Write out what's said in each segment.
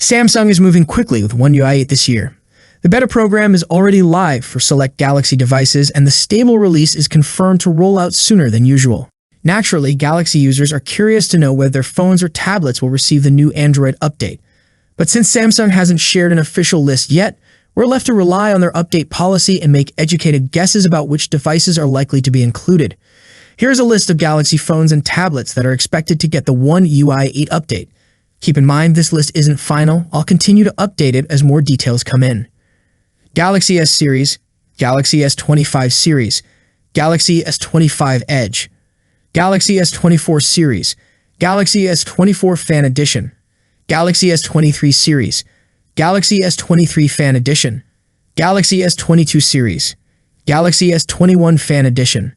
Samsung is moving quickly with One UI 8 this year. The beta program is already live for select Galaxy devices, and the stable release is confirmed to roll out sooner than usual. Naturally, Galaxy users are curious to know whether their phones or tablets will receive the new Android update. But since Samsung hasn't shared an official list yet, we're left to rely on their update policy and make educated guesses about which devices are likely to be included. Here's a list of Galaxy phones and tablets that are expected to get the One UI 8 update. Keep in mind, this list isn't final. I'll continue to update it as more details come in. Galaxy S Series, Galaxy S25 Series, Galaxy S25 Edge, Galaxy S24 Series, Galaxy S24 Fan Edition, Galaxy S23 Series, Galaxy S23 Fan Edition, Galaxy S22 Series, Galaxy S21 Fan Edition,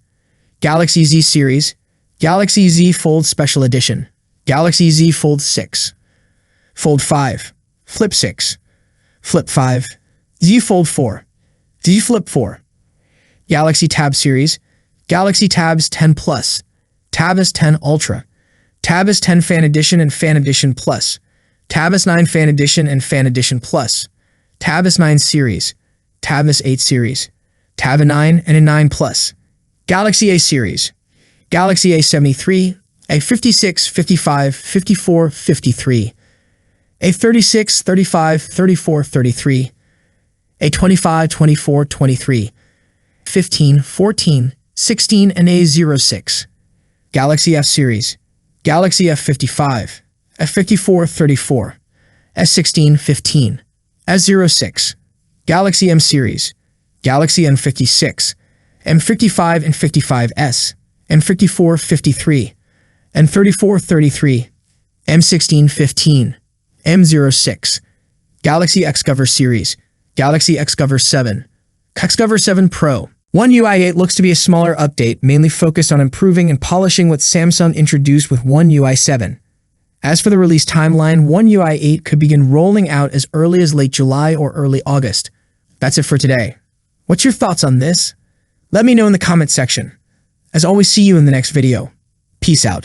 Galaxy Z Series, Galaxy Z Fold Special Edition, Galaxy Z Fold 6, Fold 5, Flip 6, Flip 5, Z Fold 4, Z Flip 4, Galaxy Tab Series, Galaxy Tabs 10 Plus, Tab S10 Ultra, Tab S10 Fan Edition and Fan Edition Plus, Tab S9 Fan Edition and Fan Edition Plus, Tab S9 Series, Tab S8 Series, Tab A9 and A9 Plus, Galaxy A Series, Galaxy A73, A56, 55, 54, 53, A36, 35, 34, 33, A25, 24, 23, 15, 14, 16, and A06, Galaxy F Series, Galaxy F55, F54, 34, S16, 15, S06, Galaxy M Series, Galaxy M56, M55 and 55S, M54, 53, M34, 33, M16, 15, M06, Galaxy Xcover Series, Galaxy Xcover 7, Xcover 7 Pro. One UI 8 looks to be a smaller update, mainly focused on improving and polishing what Samsung introduced with One UI 7. As for the release timeline, One UI 8 could begin rolling out as early as late July or early August. That's it for today. What's your thoughts on this? Let me know in the comment section. As always, see you in the next video. Peace out.